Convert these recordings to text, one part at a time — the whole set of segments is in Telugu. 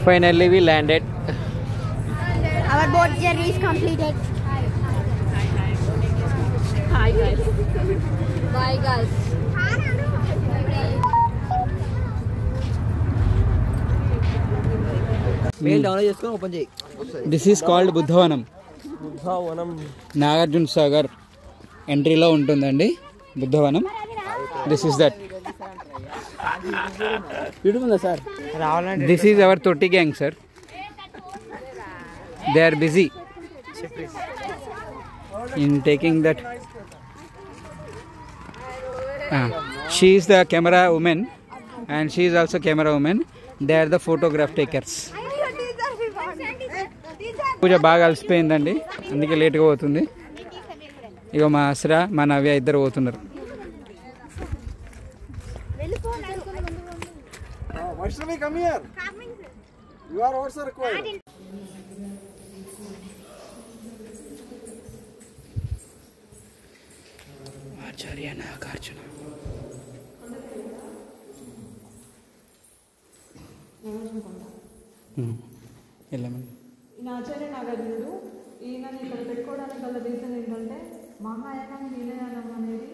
Finally we landed. Our boat journey is completed. Hi guys. Bye guys. This is called Buddhavanam. Nagarjuna Sagar ఎంట్రీలో ఉంటుందండి Buddhavanam. This is that. This is our తొట్టి gang sir. They are busy in taking that. She is the camera woman and she is also camera woman. They are the photograph takers. Pooja బాగా అలసిపోయిందండి, అందుకే లేట్గా పోతుంది. ఇక మా అసరా మా నవ్య ఇద్దరు పోతున్నారు. ఆచార్య నాగార్జున. వెళ్ళమని ఈయన ఆచార్య నాగార్జునుడు. ఈయనని ఇక్కడ పెట్టుకోవడానికి గల రీజన్ ఏంటంటే మహాయానం హీనయానం అనేది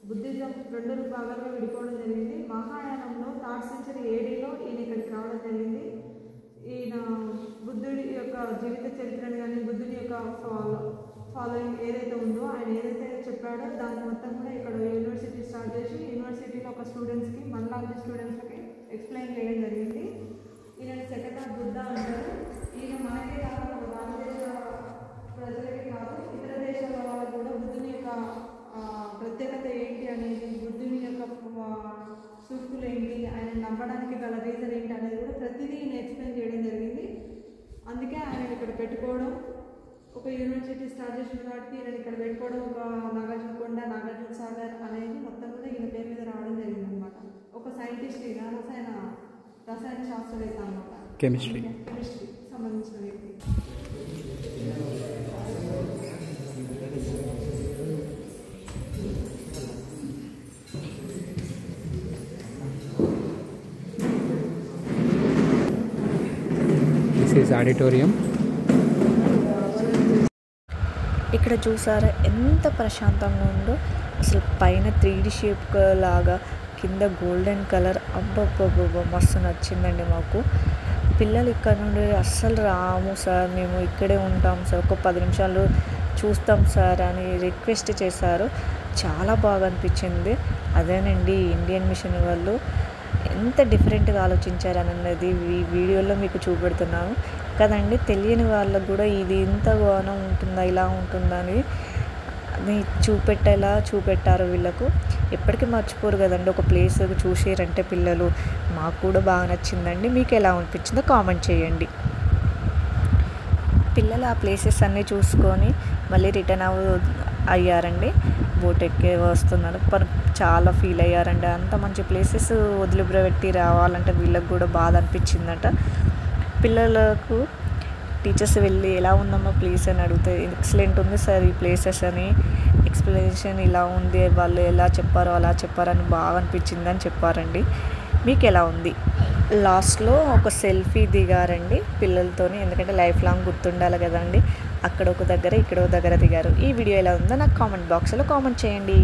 బుద్ధిజం రెండు భాగాలుగా విడిపోవడం జరిగింది. మహాయానంలో 3rd century ADలో ఈయన ఇక్కడికి రావడం జరిగింది. ఈయన బుద్ధుడి యొక్క జీవిత చరిత్రను కానీ బుద్ధుడి యొక్క ఫాలోయింగ్ ఏదైతే ఉందో ఆయన ఏదైతే చెప్పాడో దాన్ని మొత్తం కూడా ఇక్కడ యూనివర్సిటీ స్టార్ట్ చేసి యూనివర్సిటీలో ఒక స్టూడెంట్స్కి మనలాంటి స్టూడెంట్స్కి ఎక్స్ప్లెయిన్ చేయడం జరిగింది. ఈయన సెకండ్ ఆఫ్ బుద్ధ అంటారు. ఈయన మనకే కాదు మన భారతదేశ ప్రజలకే కాదు ఇతర దేశాల వాళ్ళకు కూడా బుద్ధుని యొక్క ప్రత్యేకత ఏంటి అనేది, బుద్ధుని యొక్క సూక్తులు ఏంటి, ఆయన నమ్మడానికి గల రీజన్ ఏంటి అనేది కూడా ప్రతిదీ ఈయన ఎక్స్ప్లెయిన్ చేయడం జరిగింది. అందుకే ఆయన ఇక్కడ పెట్టుకోవడం, ఒక యూనివర్సిటీ స్టార్ట్ చేసిన కాబట్టి ఈయన ఇక్కడ పెట్టుకోవడం, ఒక నాగార్జున కొండ, నాగార్జున సాగర్ అనేది మొత్తం కూడా ఈయన పేరు మీద రావడం జరిగింది అనమాట. ఒక సైంటిస్ట్, ఈయన రసాయన శాస్త్రవేత్త అనమాట. కెమిస్ట్రీ సంబంధించిన వ్యక్తి. This is auditorium. ఇక్కడ చూసారా ఎంత ప్రశాంతంగా ఉందో. అసలు పైన 3D షేప్ లాగా, కింద గోల్డెన్ కలర్. అబ్బబ్బబ్బబ్బ మస్తు నచ్చిందండి మాకు. పిల్లలు ఇక్కడ నుండి అస్సలు రాము సార్, మేము ఇక్కడే ఉంటాం సార్, ఒక 10 నిమిషాలు చూస్తాం సార్ అని రిక్వెస్ట్ చేశారు. చాలా బాగా అనిపించింది. అదేనండి ఇండియన్ మిషన్ వాళ్ళు ఎంత డిఫరెంట్గా ఆలోచించారన్నది ఈ వీడియోలో మీకు చూపెడుతున్నాను కదండి. తెలియని వాళ్ళకు కూడా ఇది ఇంత బాగా ఉంటుందా, ఇలా ఉంటుందా అని చూపెట్టారు వీళ్ళకు. ఎప్పటికీ మర్చిపోరు కదండి ఒక ప్లేస్ చూసారంటే పిల్లలు. మాకు కూడా బాగా నచ్చిందండి. మీకు ఎలా అనిపించిందో కామెంట్ చేయండి. పిల్లలు ఆ ప్లేసెస్ అన్నీ చూసుకొని మళ్ళీ రిటర్న్ అయ్యారండి. బోట్ ఎక్కి వస్తున్నారు. చాలా ఫీల్ అయ్యారండి. అంత మంచి ప్లేసెస్ వదిలిపెట్టి రావాలంటే వీళ్ళకి కూడా బాధ అనిపించిందట. పిల్లలకు టీచర్స్ వెళ్ళి ఎలా ఉందమ్మా ప్లేస్ అని అడిగితే ఎక్సలెంట్ ఉంది సార్ ఈ ప్లేసెస్ అని, ఎక్స్ప్లెనేషన్ ఇలా ఉంది, వాళ్ళు ఎలా చెప్పారో అలా చెప్పారని బాగా అనిపించింది అని చెప్పారండి. మీకు ఎలా ఉంది? లాస్ట్లో ఒక సెల్ఫీ దిగారండి పిల్లలతోని, ఎందుకంటే లైఫ్ లాంగ్ గుర్తుండాలి కదండి. అక్కడ ఒక దగ్గర ఇక్కడ ఒక దగ్గర దిగారు. ఈ వీడియో ఎలా ఉందో నాకు కామెంట్ బాక్స్లో కామెంట్ చేయండి.